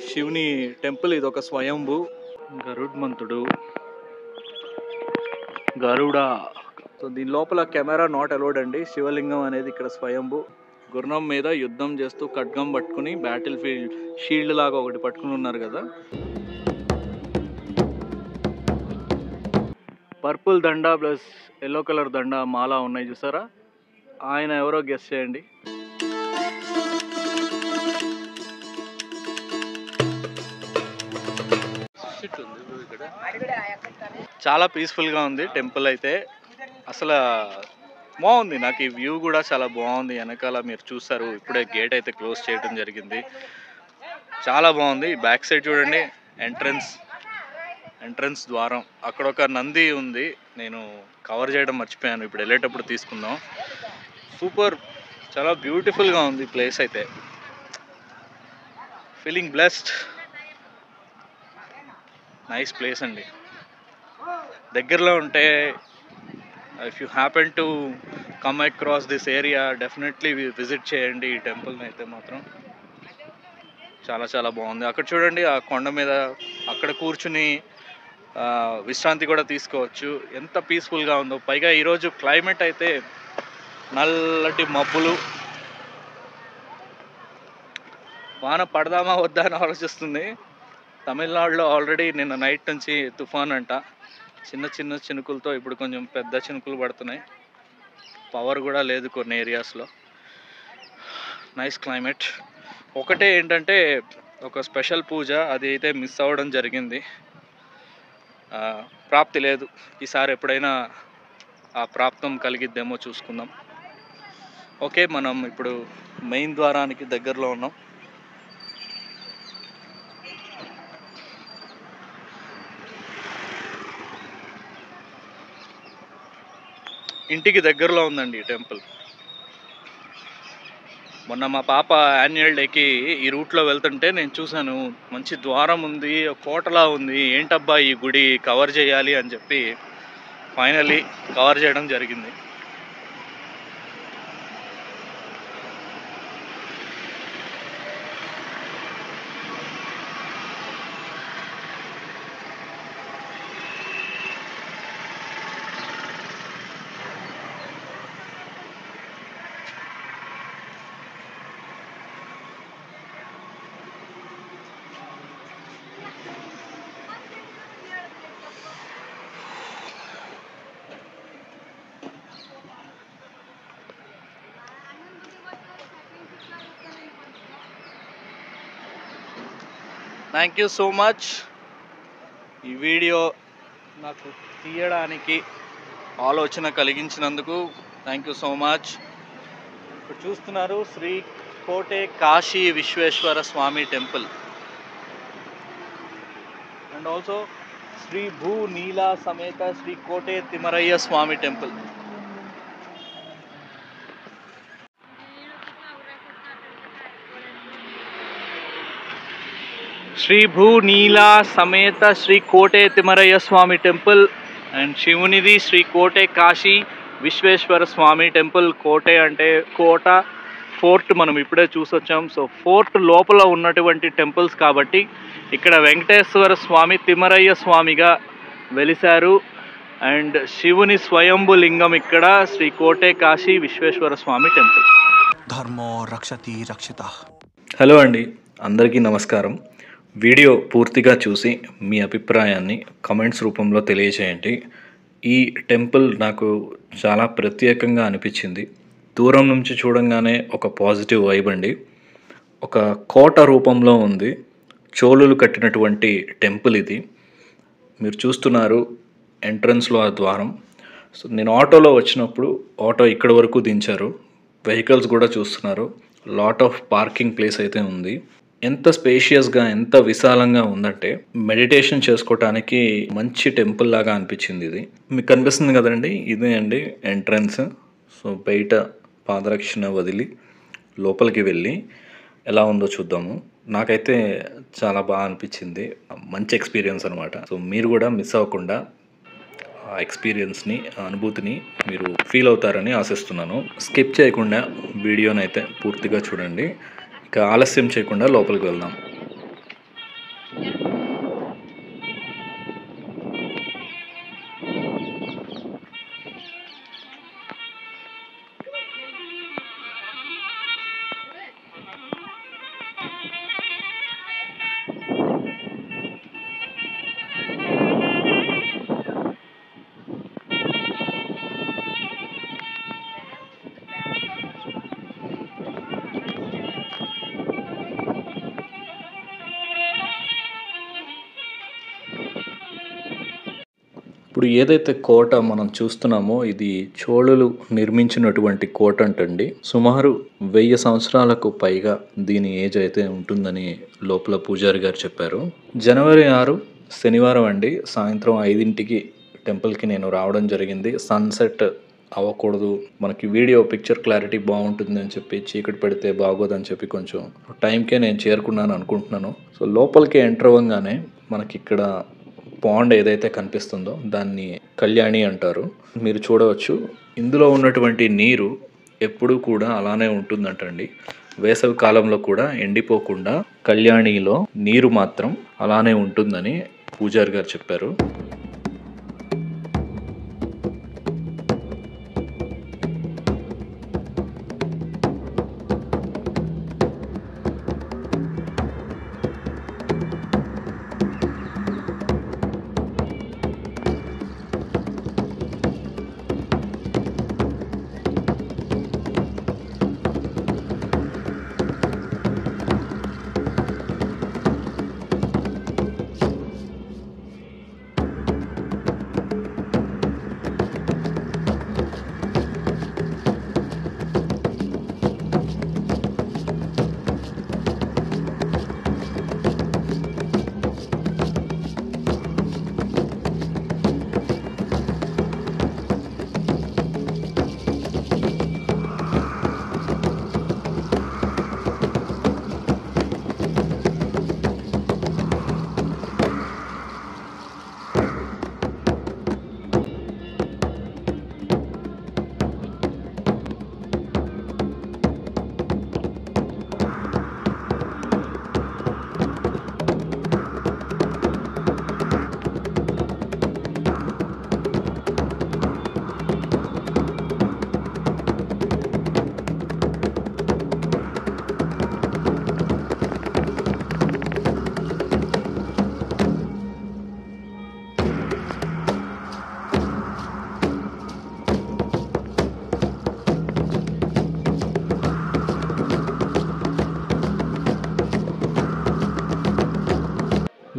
శివుని టెంపుల్ ఇది ఒక స్వయంభూ గరుడ్మంతుడు గరుడ. సో దీని లోపల కెమెరా నాట్ అలౌడ్ అండి. శివలింగం అనేది ఇక్కడ స్వయంభూ. గుర్రం మీద యుద్ధం చేస్తూ ఖడ్గం పట్టుకుని బ్యాటిల్ ఫీల్డ్ షీల్డ్ లాగా ఒకటి పట్టుకుని ఉన్నారు కదా. పర్పుల్ దండా ప్లస్ ఎల్లో కలర్ దండా మాలా ఉన్నాయి చూసారా, ఆయన ఎవరో గెస్ చేయండి. చాలా పీస్ఫుల్గా ఉంది టెంపుల్ అయితే. అసలు బాగుంది. నాకు ఈ వ్యూ కూడా చాలా బాగుంది. వెనకాల మీరు చూస్తారు, ఇప్పుడే గేట్ అయితే క్లోజ్ చేయడం జరిగింది. చాలా బాగుంది. బ్యాక్ సైడ్ చూడండి, ఎంట్రన్స్ ద్వారం. అక్కడ ఒక నంది ఉంది, నేను కవర్ చేయడం మర్చిపోయాను. ఇప్పుడు వెళ్ళేటప్పుడు తీసుకుందాం. సూపర్, చాలా బ్యూటిఫుల్గా ఉంది ప్లేస్ అయితే. Feeling blessed. నైస్ ప్లేస్ అండి. దగ్గరలో ఉంటే if you happen to come across this area definitely visit చేయండి ఈ టెంపుల్ని అయితే మాత్రం. చాలా చాలా బాగుంది. అక్కడ చూడండి, ఆ కొండ మీద అక్కడ కూర్చుని విశ్రాంతి కూడా తీసుకోవచ్చు. ఎంత పీస్ఫుల్గా ఉందో. పైగా ఈరోజు క్లైమేట్ అయితే నల్లటి మబ్బులు. వాన పడదామా వద్దా అని ఆలోచిస్తుంది. తమిళనాడులో ఆల్రెడీ నిన్న నైట్ నుంచి తుఫాన్ అంట. చిన్న చిన్న చినుకులతో ఇప్పుడు కొంచెం పెద్ద చినుకులు పడుతున్నాయి. పవర్ కూడా లేదు కొన్ని ఏరియాస్లో. Nice climate. ఒకటే ఏంటంటే ఒక స్పెషల్ పూజ, అది అయితే మిస్ అవ్వడం జరిగింది. ప్రాప్తి లేదు. ఈసారి ఎప్పుడైనా ఆ ప్రాప్తం కలిగిద్దేమో చూసుకుందాం. ఓకే, మనం ఇప్పుడు మెయిన్ ద్వారానికి దగ్గరలో ఉన్నాం. ఇంటికి దగ్గరలో ఉందండి ఈ టెంపుల్. మొన్న మా పాప యాన్యువల్ డేకి ఈ రూట్లో వెళ్తుంటే నేను చూశాను, మంచి ద్వారం ఉంది, కోటలా ఉంది. ఏంటబ్బా ఈ గుడి కవర్ చేయాలి అని చెప్పి ఫైనల్లీ కవర్ చేయడం జరిగింది. Thank you so much. ఈ వీడియో నాకు తీయడానికి ఆలోచన కలిగించినందుకు థ్యాంక్ యూ సో మచ్. ఇప్పుడు చూస్తున్నారు శ్రీ కోటే కాశీ విశ్వేశ్వర స్వామి టెంపుల్ అండ్ ఆల్సో శ్రీ భూ నీలా సమేత శ్రీ కోటే తిమ్మరయ్య స్వామి టెంపుల్. శ్రీ భూ నీలా సమేత శ్రీ కోటే తిమ్మరయ్య స్వామి టెంపుల్ అండ్ శివునిది శ్రీ కోటే కాశీ విశ్వేశ్వర స్వామి టెంపుల్. కోటే అంటే కోట, ఫోర్ట్ మనం ఇప్పుడే చూసొచ్చాం. సో ఫోర్ట్ లోపల ఉన్నటువంటి టెంపుల్స్ కాబట్టి ఇక్కడ వెంకటేశ్వర స్వామి తిమ్మరయ్య స్వామిగా వెలిశారు. అండ్ శివుని స్వయంభు లింగం ఇక్కడ శ్రీ కోటే కాశీ విశ్వేశ్వర స్వామి టెంపుల్. ధర్మో రక్షతి రక్షిత. హలో అండి, అందరికీ నమస్కారం. వీడియో పూర్తిగా చూసి మీ అభిప్రాయాన్ని కమెంట్స్ రూపంలో తెలియజేయండి. ఈ టెంపుల్ నాకు చాలా ప్రత్యేకంగా అనిపించింది. దూరం నుంచి చూడంగానే ఒక పాజిటివ్ వైబ్ అండి. ఒక కోట రూపంలో ఉంది. చోళులు కట్టినటువంటి టెంపుల్ ఇది. మీరు చూస్తున్నారు ఎంట్రన్స్లో ఆ ద్వారం. సో నేను ఆటోలో వచ్చినప్పుడు ఆటో ఇక్కడ వరకు దించారు. వెహికల్స్ కూడా చూస్తున్నారు. లాట్ ఆఫ్ పార్కింగ్ ప్లేస్ అయితే ఉంది. ఎంత స్పేషియస్గా, ఎంత విశాలంగా ఉందంటే మెడిటేషన్ చేసుకోవటానికి మంచి టెంపుల్ లాగా అనిపించింది. ఇది మీకు కనిపిస్తుంది కదండి, ఇదే అండి ఎంట్రన్స్. సో బయట పాదరక్షణ వదిలి లోపలికి వెళ్ళి ఎలా ఉందో చూద్దాము. నాకైతే చాలా బాగా అనిపించింది. మంచి ఎక్స్పీరియన్స్ అనమాట. సో మీరు కూడా మిస్ అవ్వకుండా ఆ ఎక్స్పీరియన్స్ని, ఆ అనుభూతిని మీరు ఫీల్ అవుతారని ఆశిస్తున్నాను. స్కిప్ చేయకుండా వీడియోని అయితే పూర్తిగా చూడండి. ఇక ఆలస్యం చేయకుండా లోపలికి వెళ్దాం. ఇప్పుడు ఏదైతే కోట మనం చూస్తున్నామో ఇది చోళులు నిర్మించినటువంటి కోట అంటండి. సుమారు 1000 సంవత్సరాలకు పైగా దీని ఏజ్ అయితే ఉంటుందని లోపల పూజారి గారు చెప్పారు. జనవరి 6 శనివారం అండి. సాయంత్రం 5కి టెంపుల్కి నేను రావడం జరిగింది. సన్సెట్ అవ్వకూడదు, మనకి వీడియో పిక్చర్ క్లారిటీ బాగుంటుంది అని చెప్పి, చీకటి పెడితే బాగోదని చెప్పి కొంచెం టైంకే నేను చేరుకున్నాను అనుకుంటున్నాను. సో లోపలికి ఎంటర్ అవ్వగానే మనకి ఇక్కడ పాండ్ ఏదైతే కనిపిస్తుందో దాన్ని కళ్యాణి అంటారు. మీరు చూడవచ్చు ఇందులో ఉన్నటువంటి నీరు ఎప్పుడూ కూడా అలానే ఉంటుందంటండి. వేసవి కాలంలో కూడా ఎండిపోకుండా కళ్యాణిలో నీరు మాత్రం అలానే ఉంటుందని పూజారి గారు చెప్పారు.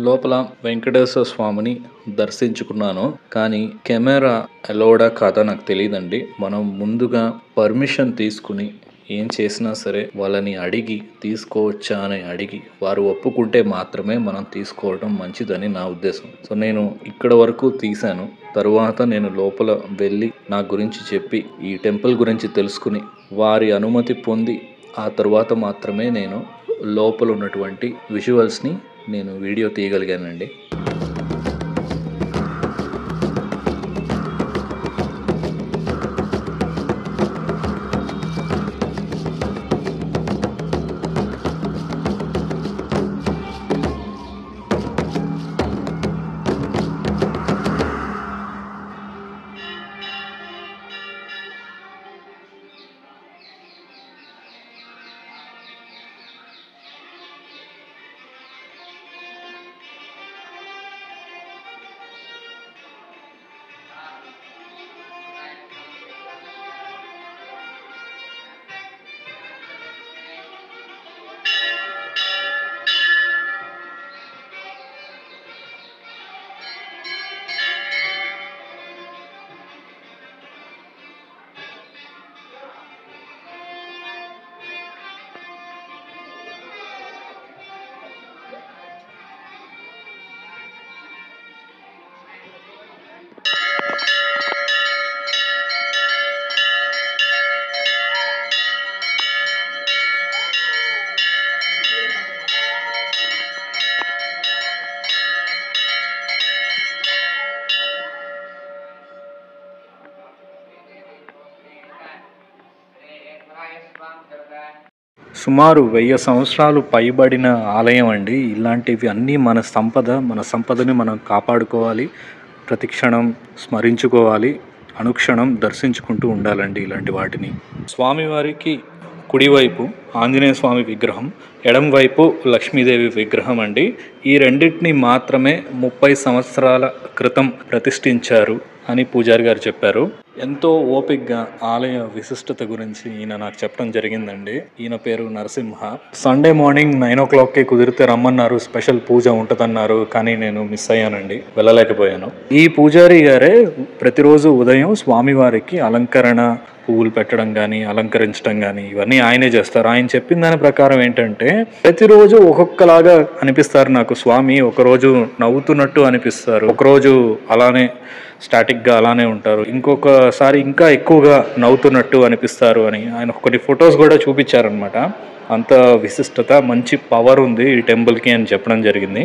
లోపల వెంకటేశ్వర స్వామిని దర్శించుకున్నాను. కానీ కెమెరా అలౌడా కాదా నాకు తెలియదండి. మనం ముందుగా పర్మిషన్ తీసుకుని ఏం చేసినా సరే వాళ్ళని అడిగి తీసుకోవచ్చా అని అడిగి వారు ఒప్పుకుంటే మాత్రమే మనం తీసుకోవడం మంచిదని నా ఉద్దేశం. సో నేను ఇక్కడ వరకు తీశాను. తరువాత నేను లోపల వెళ్ళి నా గురించి చెప్పి ఈ టెంపుల్ గురించి తెలుసుకుని వారి అనుమతి పొంది ఆ తర్వాత మాత్రమే నేను లోపల ఉన్నటువంటి విజువల్స్ని నేను వీడియో తీయగలిగానండి. సుమారు 1000 సంవత్సరాలు పైబడిన ఆలయం అండి. ఇలాంటివి అన్నీ మన సంపదని మనం కాపాడుకోవాలి, ప్రతిక్షణం స్మరించుకోవాలి, అనుక్షణం దర్శించుకుంటూ ఉండాలండి ఇలాంటి వాటిని. స్వామివారికి కుడివైపు ఆంజనేయ స్వామి విగ్రహం, ఎడంవైపు లక్ష్మీదేవి విగ్రహం అండి. ఈ రెండింటిని మాత్రమే 30 సంవత్సరాల క్రితం ప్రతిష్ఠించారు అని పూజారి గారు చెప్పారు. ఎంతో ఓపికగా ఆలయ విశిష్టత గురించి ఈయన నాకు చెప్పడం జరిగిందండి. ఈయన పేరు నరసింహ. సండే మార్నింగ్ 9 o'clockకి కుదిరితే రమ్మన్నారు, స్పెషల్ పూజ ఉంటుందన్నారు. కానీ నేను మిస్ అయ్యానండి, వెళ్ళలేకపోయాను. ఈ పూజారి గారే ప్రతిరోజు ఉదయం స్వామివారికి అలంకరణ, పువ్వులు పెట్టడం కానీ, అలంకరించడం కానీ ఇవన్నీ ఆయనే చేస్తారు. ఆయన చెప్పిన దాని ప్రకారం ఏంటంటే ప్రతిరోజు ఒక్కొక్కలాగా అనిపిస్తారు నాకు స్వామి. ఒకరోజు నవ్వుతున్నట్టు అనిపిస్తారు, ఒకరోజు అలానే స్టాటిక్గా అలానే ఉంటారు, ఇంకొకసారి ఇంకా ఎక్కువగా నవ్వుతున్నట్టు అనిపిస్తారు అని ఆయన కొన్ని ఫొటోస్ కూడా చూపించారనమాట. అంత విశిష్టత, మంచి పవర్ ఉంది ఈ టెంపుల్కి అని చెప్పడం జరిగింది.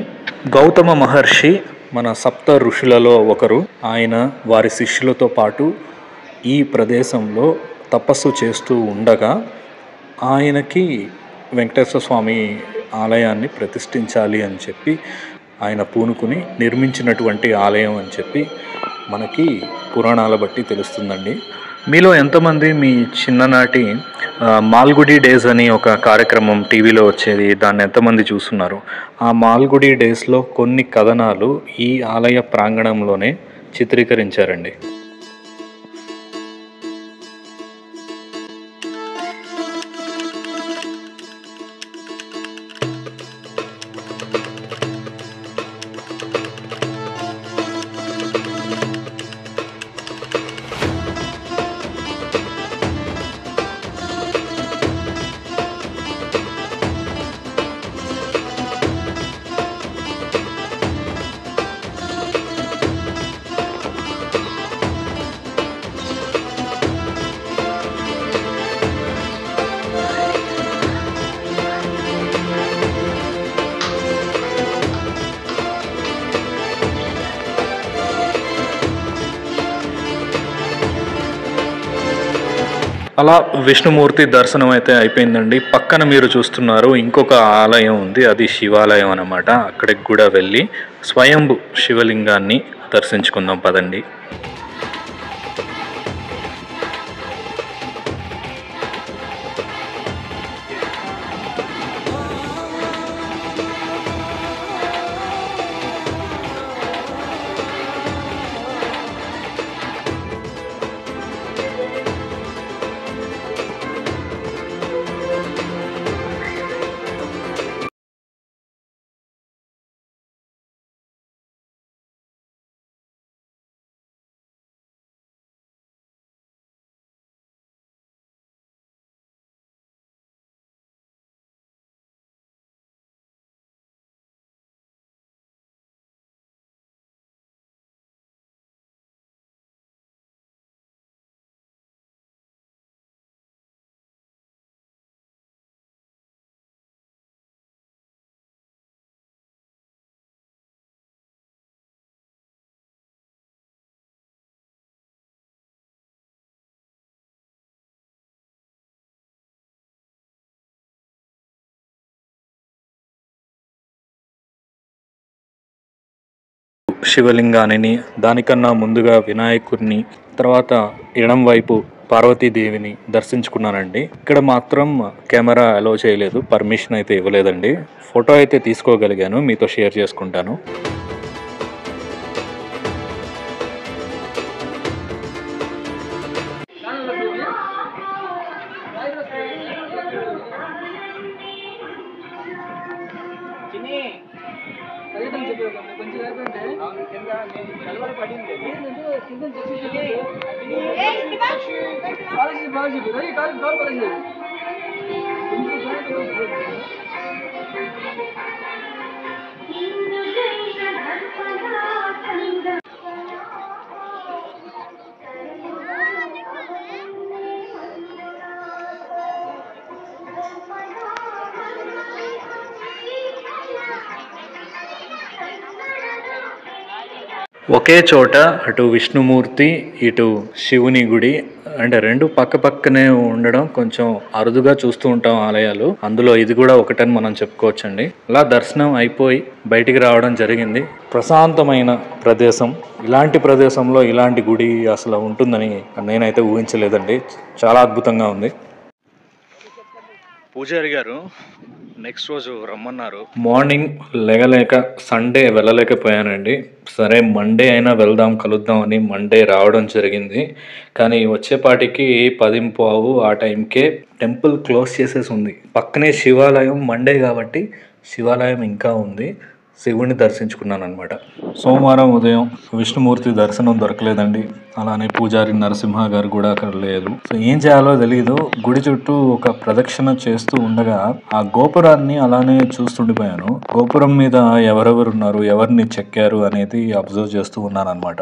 గౌతమ మహర్షి మన సప్త ఋషులలో ఒకరు. ఆయన వారి శిష్యులతో పాటు ఈ ప్రదేశంలో తపస్సు చేస్తూ ఉండగా ఆయనకి వెంకటేశ్వర స్వామి ఆలయాన్ని ప్రతిష్ఠించాలి అని చెప్పి ఆయన పూనుకుని నిర్మించినటువంటి ఆలయం అని చెప్పి మనకి పురాణాల బట్టి తెలుస్తుందండి. మీలో ఎంతమంది మీ చిన్ననాటి మాల్గుడి డేస్ అని ఒక కార్యక్రమం టీవీలో వచ్చేది, దాన్ని ఎంతమంది చూస్తున్నారు? ఆ మాల్గుడి డేస్లో కొన్ని కథనాలు ఈ ఆలయ ప్రాంగణంలోనే చిత్రీకరించారండి. అలా విష్ణుమూర్తి దర్శనం అయితే అయిపోయిందండి. పక్కన మీరు చూస్తున్నారు ఇంకొక ఆలయం ఉంది, అది శివాలయం అన్నమాట. అక్కడికి కూడా వెళ్ళి స్వయంభు శివలింగాన్ని దర్శించుకుందాం పదండి. శివలింగాన్ని, దానికన్నా ముందుగా వినాయకుడిని, తర్వాత ఎడం వైపు పార్వతీదేవిని దర్శించుకున్నానండి. ఇక్కడ మాత్రం కెమెరా అలో చేయలేదు, పర్మిషన్ అయితే ఇవ్వలేదండి. ఫోటో అయితే తీసుకోగలిగాను, మీతో షేర్ చేసుకుంటాను. ఒకే చోట అటు విష్ణుమూర్తి, ఇటు శివుని గుడి అంటే రెండు పక్క పక్కనే ఉండడం కొంచెం అరుదుగా చూస్తూ ఉంటాం ఆలయాలు. అందులో ఇది కూడా ఒకటని మనం చెప్పుకోవచ్చండి. అలా దర్శనం అయిపోయి బయటికి రావడం జరిగింది. ప్రశాంతమైన ప్రదేశం. ఇలాంటి ప్రదేశంలో ఇలాంటి గుడి అసలు ఉంటుందని నేనైతే ఊహించలేదండి. చాలా అద్భుతంగా ఉంది. పూజారి గారు నెక్స్ట్ రోజు రమ్మన్నారు. మార్నింగ్ లేగలేక సండే వెళ్ళలేకపోయానండి. సరే మండే అయినా వెళ్దాం కలుద్దాం అని మండే రావడం జరిగింది. కానీ వచ్చేపాటికి 10:15 ఆ టైంకే టెంపుల్ క్లోజ్ చేసేసి ఉంది. పక్కనే శివాలయం, మండే కాబట్టి శివాలయం ఇంకా ఉంది. శివుడిని దర్శించుకున్నాను అనమాట. సోమవారం ఉదయం విష్ణుమూర్తి దర్శనం దొరకలేదండి. అలానే పూజారి నరసింహ గారు కూడా అక్కడ లేరు. సో ఏం చేయాలో తెలియదు. గుడి చుట్టూ ఒక ప్రదక్షిణ చేస్తూ ఉండగా ఆ గోపురాన్ని అలానే చూస్తుండిపోయాను. గోపురం మీద ఎవరెవరు ఉన్నారు, ఎవరిని చెక్కారు అనేది అబ్జర్వ్ చేస్తూ ఉన్నాను అనమాట.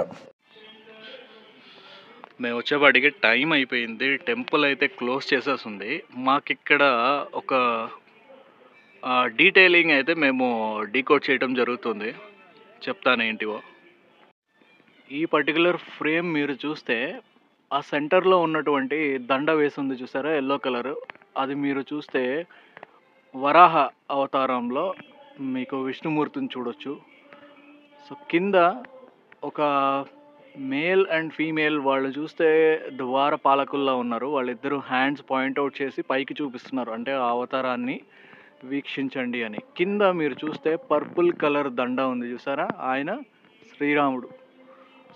మేము వచ్చేపాటికి టైం అయిపోయింది. టెంపుల్ అయితే క్లోజ్ చేసేస్తుంది. మాకిక్కడ ఒక డీటెయిలింగ్ అయితే మేము డీకోడ్ చేయడం జరుగుతుంది. చెప్తాను ఏంటివో. ఈ పర్టికులర్ ఫ్రేమ్ మీరు చూస్తే ఆ సెంటర్లో ఉన్నటువంటి దండ వేసి ఉంది చూసారా, ఎల్లో కలర్. అది మీరు చూస్తే వరాహ అవతారంలో మీకు విష్ణుమూర్తిని చూడొచ్చు. సో కింద ఒక మేల్ అండ్ ఫీమేల్ వాళ్ళు చూస్తే ద్వారపాలకుల్లా ఉన్నారు. వాళ్ళిద్దరూ హ్యాండ్స్ పాయింట్అవుట్ చేసి పైకి చూపిస్తున్నారు, అంటే ఆ అవతారాన్ని వీక్షించండి అని. కింద మీరు చూస్తే పర్పుల్ కలర్ దండ ఉంది చూసారా, ఆయన శ్రీరాముడు.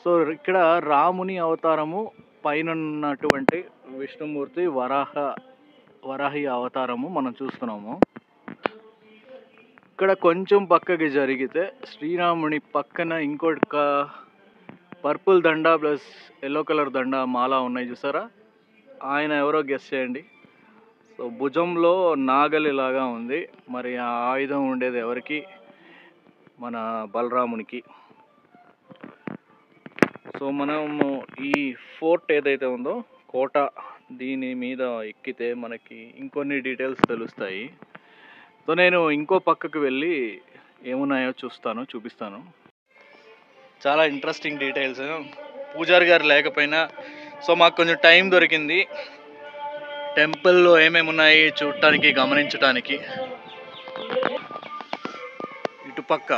సో ఇక్కడ రాముని అవతారము, పైన ఉన్నటువంటి విష్ణుమూర్తి వరాహి అవతారము మనం చూస్తున్నాము. ఇక్కడ కొంచెం పక్కకి జరిగితే శ్రీరాముని పక్కన ఇంకొక పర్పుల్ దండ ప్లస్ ఎల్లో కలర్ దండ మాల ఉన్నాయి చూసారా, ఆయన ఎవరో గెస్ చేయండి. సో భుజంలో నాగలి లాగా ఉంది. మరి ఆ ఆయుధం ఉండేది ఎవరికి? మన బలరామునికి. సో మనము ఈ ఫోర్ట్ ఏదైతే ఉందో కోట, దీని మీద ఎక్కితే మనకి ఇంకొన్ని డీటెయిల్స్ తెలుస్తాయి. సో నేను ఇంకో పక్కకు వెళ్ళి ఏమున్నాయో చూపిస్తాను. చాలా ఇంట్రెస్టింగ్ డీటెయిల్స్. పూజారి గారు లేకపోయినా సో మాకు కొంచెం టైం దొరికింది టెంపుల్లో ఏమేమి ఉన్నాయి చూడటానికి, గమనించడానికి. ఇటుపక్క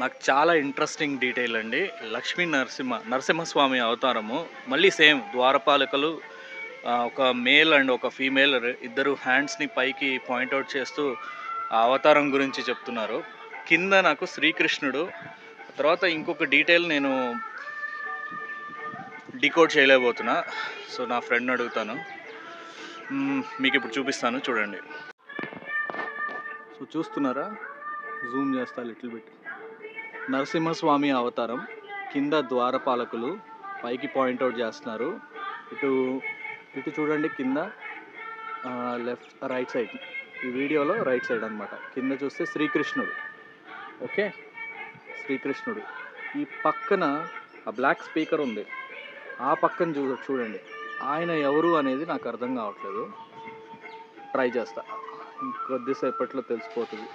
నాకు చాలా ఇంట్రెస్టింగ్ డీటెయిల్ అండి. లక్ష్మీ నరసింహస్వామి అవతారము. మళ్ళీ సేమ్ ద్వారపాలకులు, ఒక మేల్ అండ్ ఒక ఫీమేల్, ఇద్దరు హ్యాండ్స్ని పైకి పాయింట్అవుట్ చేస్తూ ఆ అవతారం గురించి చెప్తున్నారు. కింద నాకు శ్రీకృష్ణుడు. తర్వాత ఇంకొక డీటెయిల్ నేను డీకోడ్ చేయలేకపోతున్నా. సో నా ఫ్రెండ్ అడుగుతాను, మీకు ఇప్పుడు చూపిస్తాను చూడండి. సో చూస్తున్నారా, జూమ్ చేస్తా లిటిల్ బిట్. నరసింహస్వామి అవతారం, కింద ద్వారపాలకులు పైకి పాయింట్అవుట్ చేస్తున్నారు. ఇటు చూడండి, కింద రైట్ సైడ్, ఈ వీడియోలో రైట్ సైడ్ అనమాట. కింద చూస్తే శ్రీకృష్ణుడు. ఓకే, శ్రీకృష్ణుడు. ఈ పక్కన ఆ బ్లాక్ స్పీకర్ ఉంది, ఆ పక్కన చూడండి, ఆయన ఎవరు అనేది నాకు అర్థం కావట్లేదు. ట్రై చేస్తా, కొద్దిసేపట్లో తెలిసిపోతుంది.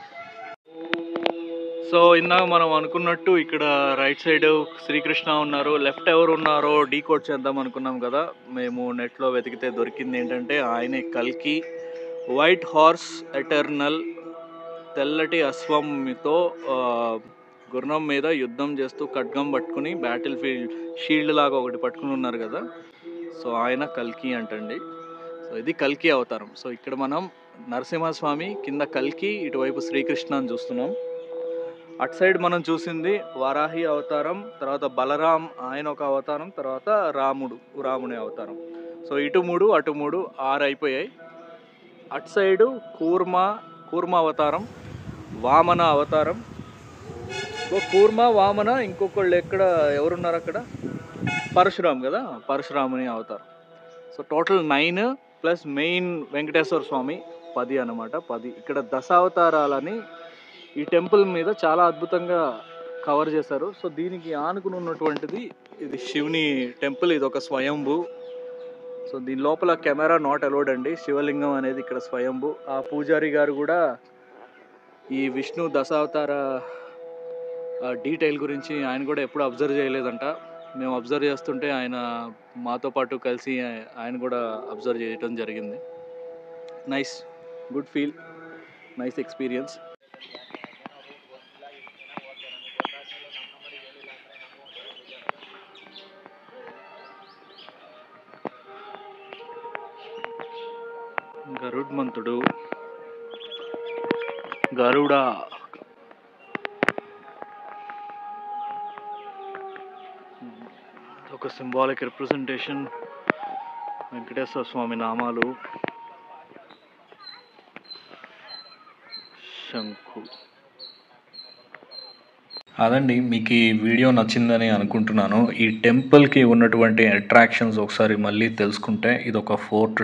సో ఇందాక మనం అనుకున్నట్టు ఇక్కడ రైట్ సైడ్ శ్రీకృష్ణ ఉన్నారు, లెఫ్ట్ ఎవరు ఉన్నారో డీకోడ్ చేద్దాం అనుకున్నాం కదా. మేము నెట్లో వెతికితే దొరికింది ఏంటంటే ఆయనే కల్కి. వైట్ హార్స్ ఎటర్నల్, తెల్లటి అశ్వంతో గుర్రం మీద యుద్ధం చేస్తూ ఖడ్గం పట్టుకుని బ్యాటిల్ షీల్డ్ లాగా ఒకటి పట్టుకుని ఉన్నారు కదా. సో ఆయన కల్కి అంటండి. సో ఇది కల్కి అవతారం. సో ఇక్కడ మనం నరసింహస్వామి, కింద కల్కి, ఇటువైపు శ్రీకృష్ణ అని చూస్తున్నాం. అటు సైడ్ మనం చూసింది వారాహి అవతారం, తర్వాత బలరాం ఆయన ఒక అవతారం, తర్వాత రాముని అవతారం. సో ఇటు 3 అటు 3 6 అయిపోయాయి. అటు సైడు కూర్మ అవతారం, వామన అవతారం. సో కూర్మ, వామన, ఇంకొకళ్ళు ఎవరున్నారు అక్కడ? పరశురామ్ కదా, పరశురాముని అవతారం. So total 9 plus main Venkateswara Swami 10 అన్నమాట. 10 ఇక్కడ దశావతారాలని ఈ టెంపుల్ మీద చాలా అద్భుతంగా కవర్ చేశారు. సో దీనికి ఆనుకుని ఉన్నటువంటిది ఇది శివుని టెంపుల్, ఇది ఒక స్వయంభూ. సో దీని లోపల కెమెరా నాట్ అలౌడ్ అండి. శివలింగం అనేది ఇక్కడ స్వయంభూ. ఆ పూజారి గారు కూడా ఈ విష్ణు దశావతార డీటెయిల్ గురించి ఆయన కూడా ఎప్పుడు అబ్జర్వ్ చేయలేదంట. మేము అబ్జర్వ్ చేస్తుంటే ఆయన మాతో పాటు కలిసి ఆయన కూడా అబ్జర్వ్ చేయడం జరిగింది. Nice, good feel, nice experience. గరుడ్మంతుడు, గరుడ ఒక సింబాలిక్ రిప్రజెంటేషన్. వెంకటేశ్వర స్వామి నామాలు, శంకు. అదండి, మీకు ఈ వీడియో నచ్చిందని అనుకుంటున్నాను. ఈ టెంపుల్కి ఉన్నటువంటి అట్రాక్షన్స్ ఒకసారి మళ్ళీ తెలుసుకుంటే, ఇది ఒక ఫోర్ట్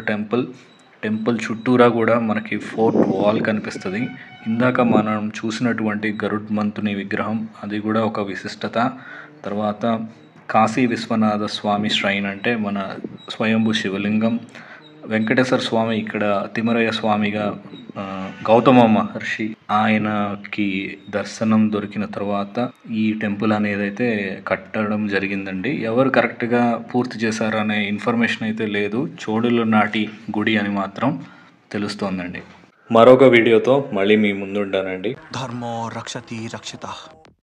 టెంపుల్ చుట్టూరా కూడా మనకి ఫోర్ట్ వాల్ కనిపిస్తుంది. ఇందాక మనం చూసినటువంటి గరుడ్మంతుని విగ్రహం, అది కూడా ఒక విశిష్టత. తర్వాత కాశీ విశ్వనాథ స్వామి శ్రైన్, అంటే మన స్వయంభూ శివలింగం. వెంకటేశ్వర స్వామి ఇక్కడ తిమ్మరయ్య స్వామిగా గౌతమ మహర్షి ఆయనకి దర్శనం దొరికిన తర్వాత ఈ టెంపుల్ అనేది అయితే కట్టడం జరిగిందండి. ఎవరు కరెక్ట్గా పూర్తి చేశారనే ఇన్ఫర్మేషన్ అయితే లేదు. చోడుల నాటి గుడి అని మాత్రం తెలుస్తోందండి. మరొక వీడియోతో మళ్ళీ మీ ముందుంటానండి. धर्मो रक्षति रक्षितः.